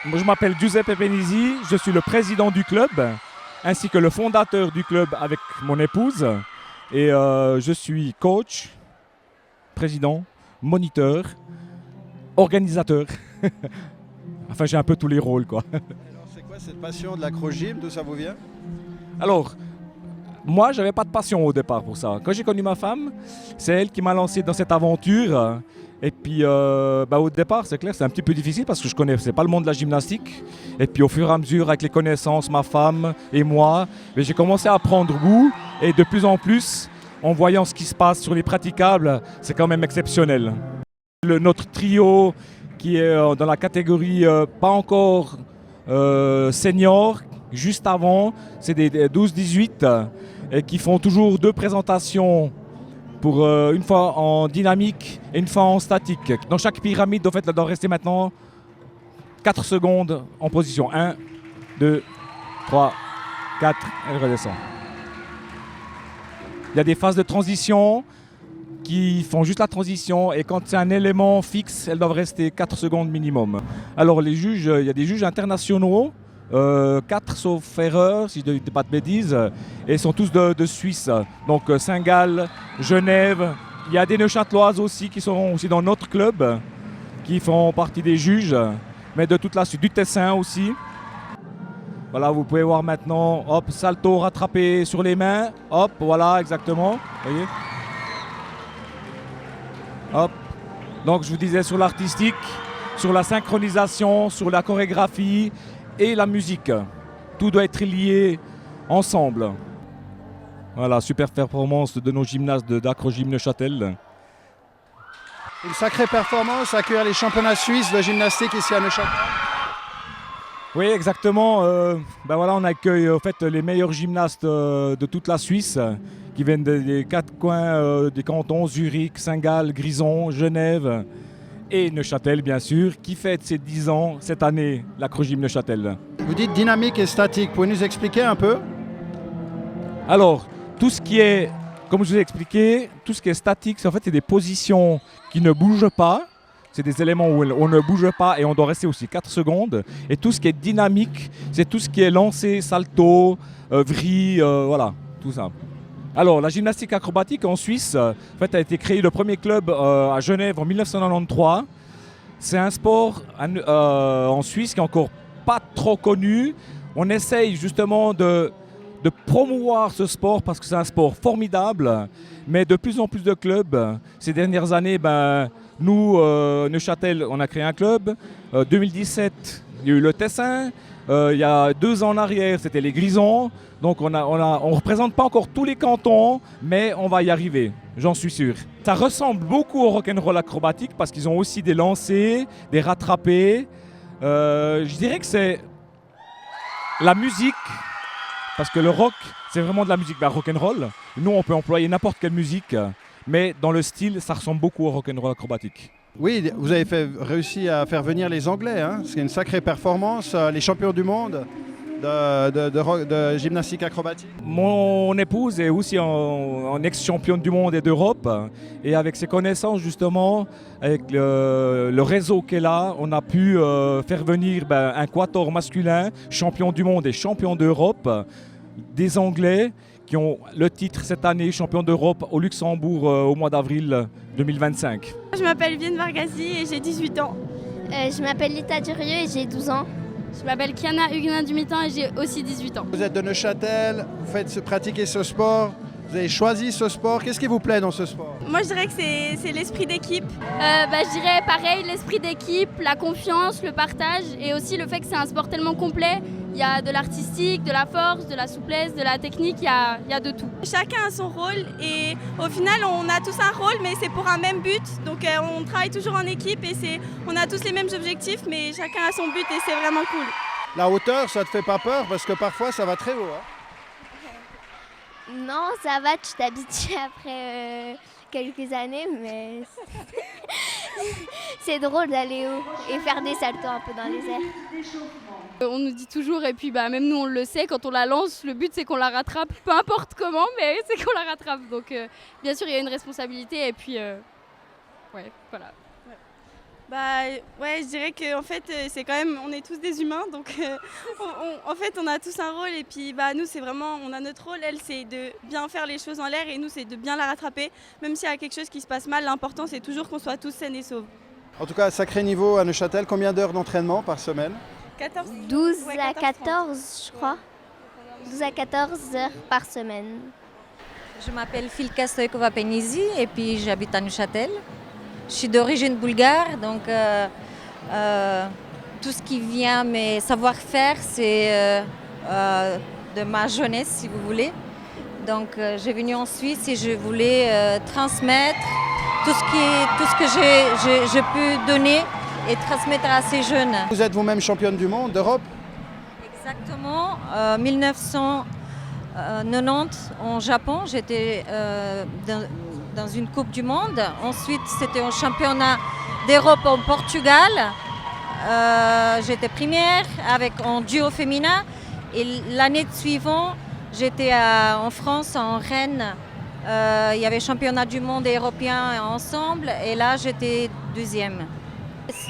Moi, je m'appelle Giuseppe Benisi, je suis le président du club, ainsi que le fondateur du club avec mon épouse. Et je suis coach, président, moniteur, organisateur. Enfin, j'ai un peu tous les rôles, quoi. Alors, c'est quoi cette passion de l'acro-gym? D'où ça vous vient? Alors, moi, j'avais pas de passion au départ pour ça. Quand j'ai connu ma femme, c'est elle qui m'a lancé dans cette aventure. Et puis, au départ, c'est clair, c'est un petit peu difficile parce que je ne connaissais pas le monde de la gymnastique. Et puis, au fur et à mesure, avec les connaissances, ma femme et moi, j'ai commencé à prendre goût. Et de plus en plus, en voyant ce qui se passe sur les praticables, c'est quand même exceptionnel. Notre trio qui est dans la catégorie pas encore senior, juste avant, c'est des 12-18 et qui font toujours 2 présentations pour une fois en dynamique et une fois en statique. Dans chaque pyramide, en fait, elle doit rester maintenant 4 secondes en position. 1, 2, 3, 4, elle redescend. Il y a des phases de transition qui font juste la transition et quand c'est un élément fixe, elles doivent rester 4 secondes minimum. Alors les juges, il y a des juges internationaux, 4 sauf erreur, si je ne dis pas de bêtises, et ils sont tous de Suisse. Donc Saint-Gall, Genève, il y a des Neuchâteloises aussi qui sont aussi dans notre club, qui font partie des juges, mais de toute la suite, du Tessin aussi. Voilà, vous pouvez voir maintenant, hop, salto rattrapé sur les mains, hop, voilà, exactement, voyez. Hop. Donc je vous disais sur l'artistique, sur la synchronisation, sur la chorégraphie et la musique. Tout doit être lié ensemble. Voilà, super performance de nos gymnastes d'Acro-Gym Neuchâtel. Une sacrée performance, accueillir les championnats suisses de gymnastique ici à Neuchâtel. Oui, exactement. Voilà, on accueille en fait, les meilleurs gymnastes de toute la Suisse qui viennent des 4 coins des cantons, Zurich, Saint-Gall, Grison, Genève et Neuchâtel, bien sûr, qui fête ses 10 ans cette année, l'Acro-Gym Neuchâtel. Vous dites dynamique et statique, pouvez nous expliquer un peu? Alors, tout ce qui est, comme je vous ai expliqué, tout ce qui est statique, c'est en fait c'est des positions qui ne bougent pas. C'est des éléments où on ne bouge pas et on doit rester aussi 4 secondes. Et tout ce qui est dynamique, c'est tout ce qui est lancé, salto, vrille, voilà, tout ça. Alors, la gymnastique acrobatique en Suisse, en fait, a été créé le premier club à Genève en 1993. C'est un sport en Suisse qui est encore pas trop connu. On essaye justement de promouvoir ce sport parce que c'est un sport formidable, mais de plus en plus de clubs, ces dernières années, nous, Neuchâtel, on a créé un club. 2017, il y a eu le Tessin. Il y a 2 ans en arrière, c'était les Grisons. Donc on ne représente pas encore tous les cantons, mais on va y arriver, j'en suis sûr. Ça ressemble beaucoup au rock'n'roll acrobatique parce qu'ils ont aussi des lancers, des rattrapés. Je dirais que c'est la musique. Parce que le rock, c'est vraiment de la musique rock'n'roll. Nous, on peut employer n'importe quelle musique, mais dans le style, ça ressemble beaucoup au rock'n'roll acrobatique. Oui, vous avez réussi à faire venir les Anglais, hein. C'est une sacrée performance, les champions du monde de gymnastique acrobatique. Mon épouse est aussi en ex-championne du monde et d'Europe. Et avec ses connaissances, justement, avec le réseau qu'elle a, on a pu faire venir un quatuor masculin, champion du monde et champion d'Europe, des Anglais qui ont le titre cette année, champion d'Europe au Luxembourg au mois d'avril 2025. Je m'appelle Vienne Vargasi et j'ai 18 ans. Je m'appelle Lita Durieux et j'ai 12 ans. Je m'appelle Kiana Huguenin Dumitan et j'ai aussi 18 ans. Vous êtes de Neuchâtel, vous faites pratiquer ce sport, vous avez choisi ce sport. Qu'est-ce qui vous plaît dans ce sport? Moi je dirais que c'est l'esprit d'équipe. Je dirais pareil, l'esprit d'équipe, la confiance, le partage et aussi le fait que c'est un sport tellement complet. Il y a de l'artistique, de la force, de la souplesse, de la technique, il y a de tout. Chacun a son rôle et au final on a tous un rôle mais c'est pour un même but. Donc on travaille toujours en équipe et on a tous les mêmes objectifs mais chacun a son but et c'est vraiment cool. La hauteur, ça te fait pas peur parce que parfois ça va très haut, hein? Non, ça va, tu t'habitues après quelques années, mais c'est drôle d'aller haut et faire des saltos un peu dans les airs. On nous dit toujours, et puis même nous on le sait, quand on la lance, le but c'est qu'on la rattrape, peu importe comment, mais c'est qu'on la rattrape. Donc bien sûr il y a une responsabilité et puis ouais, voilà. Ouais, je dirais que en fait, c'est quand même, on est tous des humains, donc en fait, on a tous un rôle. Et puis, nous, c'est vraiment, on a notre rôle. Elle, c'est de bien faire les choses en l'air, et nous, c'est de bien la rattraper. Même s'il y a quelque chose qui se passe mal, l'important, c'est toujours qu'on soit tous sains et saufs. En tout cas, sacré niveau à Neuchâtel. Combien d'heures d'entraînement par semaine? 14, 12 ouais, à 14, 14, je crois. 12 à 14 heures par semaine. Je m'appelle Filka Stoïkova-Penisi et puis j'habite à Neuchâtel. Je suis d'origine bulgare, donc tout ce qui vient, mes savoir-faire, c'est de ma jeunesse, si vous voulez. Donc j'ai venu en Suisse et je voulais transmettre tout ce que j'ai pu donner et transmettre à ces jeunes. Vous êtes vous-même championne du monde, d'Europe? Exactement, 1990 en Japon, j'étais dans une Coupe du Monde. Ensuite, c'était un championnat d'Europe au Portugal. J'étais première en duo féminin. Et l'année suivante, j'étais en France, en Rennes. Il y avait championnat du monde et européen ensemble. Et là, j'étais deuxième.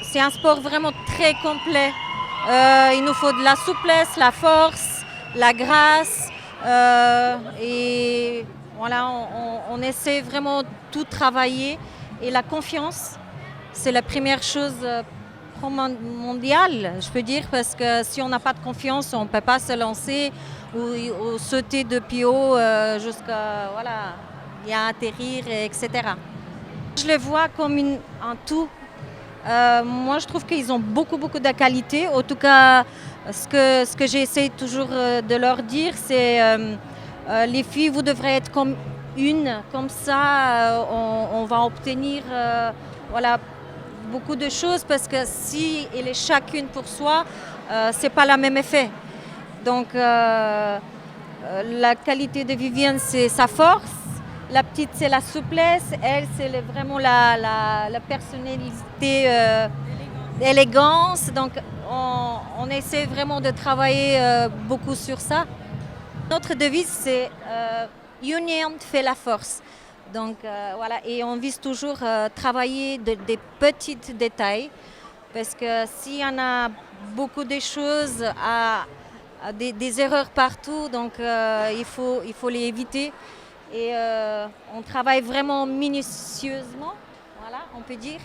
C'est un sport vraiment très complet. Il nous faut de la souplesse, la force, la grâce. Et voilà, on essaie vraiment de tout travailler. Et la confiance, c'est la première chose mondiale, je peux dire, parce que si on n'a pas de confiance, on ne peut pas se lancer ou sauter depuis haut jusqu'à y atterrir, etc. Je les vois comme un tout. Moi, je trouve qu'ils ont beaucoup de qualité. En tout cas, ce que j'essaie toujours de leur dire, c'est les filles, vous devrez être comme ça, on va obtenir beaucoup de choses, parce que si elle est chacune pour soi, c'est pas le même effet. Donc, la qualité de Viviane, c'est sa force. La petite, c'est la souplesse. Elle, c'est vraiment la personnalité, l'élégance. Donc, on essaie vraiment de travailler beaucoup sur ça. Notre devise, c'est Union fait la force. Donc, et on vise toujours travailler des petits détails. Parce que s'il y en a beaucoup de choses, des erreurs partout, donc il faut les éviter. Et on travaille vraiment minutieusement, on peut dire.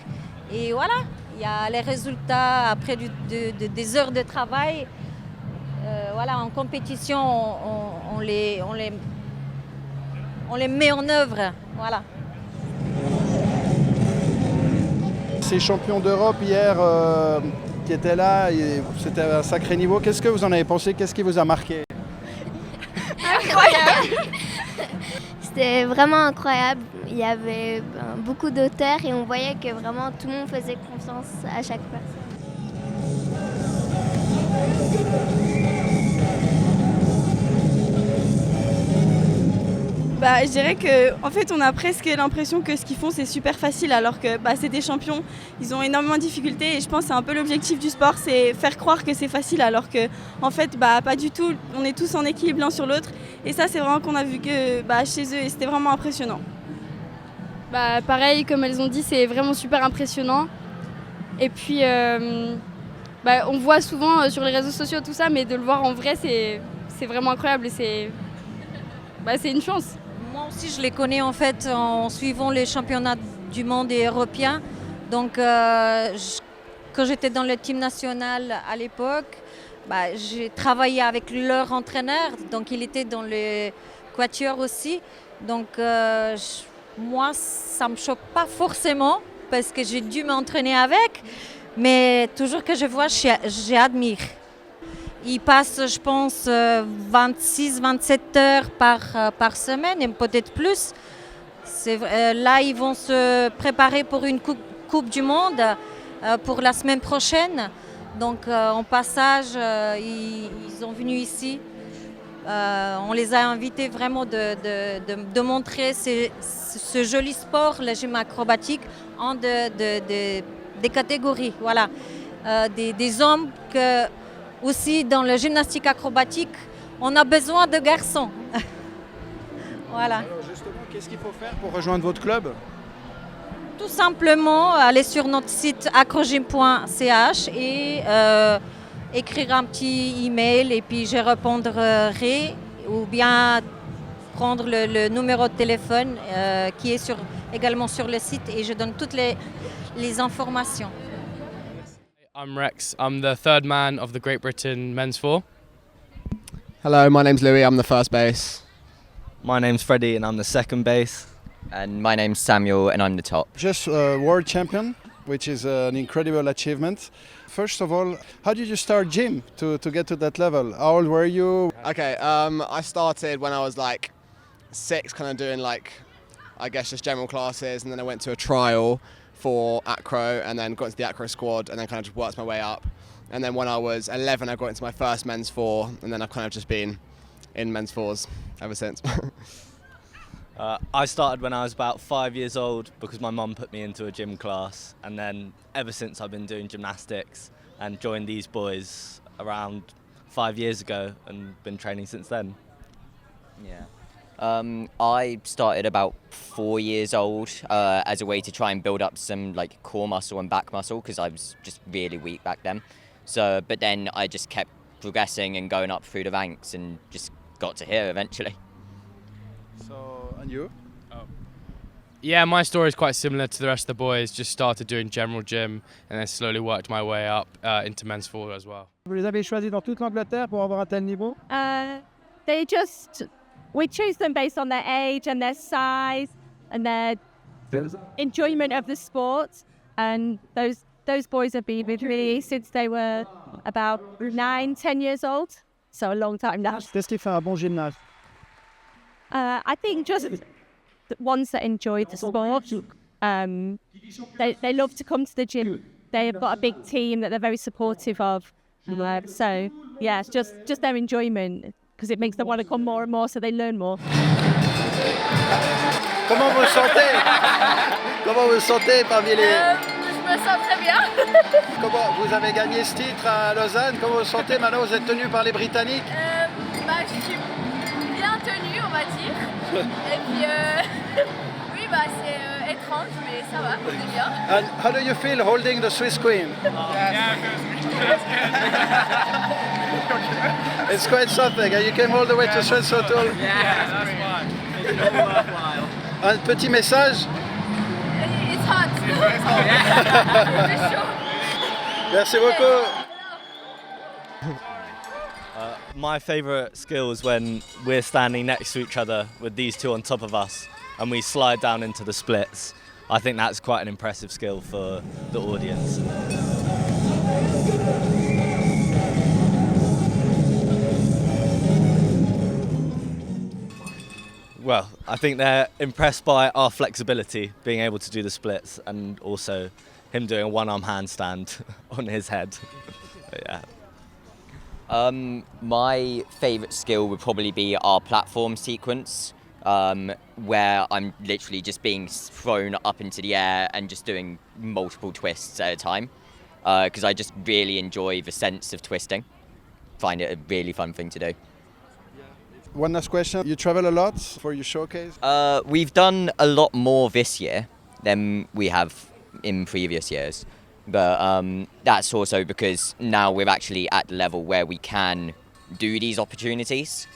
Et voilà, il y a les résultats après des heures de travail. En compétition, on les met en œuvre. Voilà. Ces champions d'Europe hier qui étaient là, c'était un sacré niveau. Qu'est-ce que vous en avez pensé? Qu'est-ce qui vous a marqué? C'était vraiment incroyable. Il y avait beaucoup d'auteurs et on voyait que vraiment tout le monde faisait confiance à chaque personne. Je dirais qu'en fait, on a presque l'impression que ce qu'ils font, c'est super facile, alors que c'est des champions. Ils ont énormément de difficultés, et je pense que c'est un peu l'objectif du sport, c'est faire croire que c'est facile, alors que en fait, pas du tout. On est tous en équilibre l'un sur l'autre, et ça, c'est vraiment qu'on a vu que chez eux, et c'était vraiment impressionnant. Pareil, comme elles ont dit, c'est vraiment super impressionnant. Et puis, on voit souvent sur les réseaux sociaux tout ça, mais de le voir en vrai, c'est vraiment incroyable, et c'est une chance. Moi aussi, je les connais en fait en suivant les championnats du monde et européens. Donc, quand j'étais dans le team national à l'époque, j'ai travaillé avec leur entraîneur. Donc, il était dans le quatuor aussi. Donc, moi, ça ne me choque pas forcément parce que j'ai dû m'entraîner avec. Mais toujours que je vois, j'admire. Ils passent, je pense, 26-27 heures par semaine et peut-être plus. Là, ils vont se préparer pour une coupe du Monde pour la semaine prochaine. Donc, en passage, ils sont venus ici. On les a invités vraiment de montrer ce joli sport, le gym acrobatique, en des catégories. Voilà. Des hommes que... Aussi, dans la gymnastique acrobatique, on a besoin de garçons. Voilà. Alors justement, qu'est-ce qu'il faut faire pour rejoindre votre club? Tout simplement aller sur notre site acrogym.ch et écrire un petit email et puis je répondrai ou bien prendre le numéro de téléphone qui est également sur le site et je donne toutes les informations. I'm Rex. I'm the third man of the Great Britain men's four. Hello, my name's Louis, I'm the first base. My name's Freddie and I'm the second base. And my name's Samuel and I'm the top. Just world champion, which is an incredible achievement. First of all, how did you start gym to get to that level? How old were you? Okay, I started when I was like 6, kind of doing like, I guess just general classes, and then I went to a trial for acro and then got into the acro squad and then kind of just worked my way up. And then when I was 11, I got into my first men's four, and then I've kind of just been in men's fours ever since. I started when I was about 5 years old because my mum put me into a gym class, and then ever since I've been doing gymnastics and joined these boys around 5 years ago and been training since then. Yeah. I started about 4 years old as a way to try and build up some like core muscle and back muscle because I was just really weak back then. So, but then I just kept progressing and going up through the ranks and just got to here eventually. So, and you? Yeah, my story is quite similar to the rest of the boys. Just started doing general gym and then slowly worked my way up into men's four as well. Vous les avez choisis dans toute l'Angleterre pour avoir un tel niveau? We choose them based on their age and their size and their enjoyment of the sport. And those boys have been with me since they were about 9, 10 years old. So a long time now. Qu'est-ce qui fait un bon gymnaste? I think just the ones that enjoy the sport. They love to come to the gym. They've got a big team that they're very supportive of. So yeah, just their enjoyment. Because it makes them want to come more and more, so they learn more. Comment vous sentez? Comment vous sentez parmi les... Je me sens très bien. Comment vous avez gagné ce titre à Lausanne? Comment vous sentez? Maintenant vous êtes tenu par les Britanniques? Je suis bien tenue, on va dire. Et puis, oui, c'est étrange, mais ça va, c'est bien. And how do you feel holding the Swiss Queen? It's quite something. You came all the way to Swiss Hotel. Yeah, that's fine. Un petit message? It's hot. Merci beaucoup. My favourite skill is when we're standing next to each other with these two on top of us and we slide down into the splits. I think that's quite an impressive skill for the audience. Well, I think they're impressed by our flexibility, being able to do the splits, and also him doing a one-arm handstand on his head. Yeah. My favourite skill would probably be our platform sequence, where I'm literally just being thrown up into the air and just doing multiple twists at a time, because I just really enjoy the sense of twisting. Find it a really fun thing to do. One last question. You travel a lot for your showcase? We've done a lot more this year than we have in previous years. But that's also because now we're actually at the level where we can do these opportunities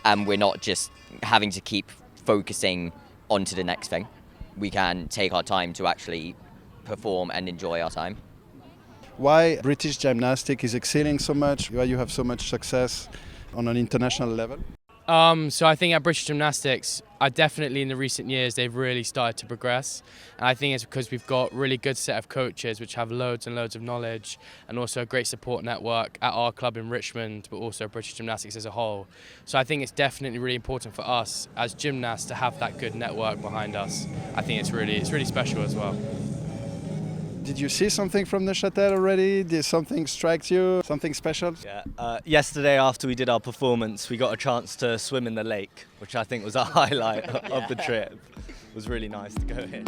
and we're not just having to keep focusing onto the next thing. We can take our time to actually perform and enjoy our time. Why British gymnastics is excelling so much? Why you have so much success on an international level? So I think at British Gymnastics, definitely in the recent years, they've really started to progress. And I think it's because we've got a really good set of coaches which have loads and loads of knowledge and also a great support network at our club in Richmond, but also British Gymnastics as a whole. So I think it's definitely really important for us as gymnasts to have that good network behind us. I think it's really special as well. Did you see something from Neuchâtel already? Did something strike you? Something special? Yeah. Yesterday after we did our performance, we got a chance to swim in the lake, which I think was a highlight of the trip. It was really nice to go here.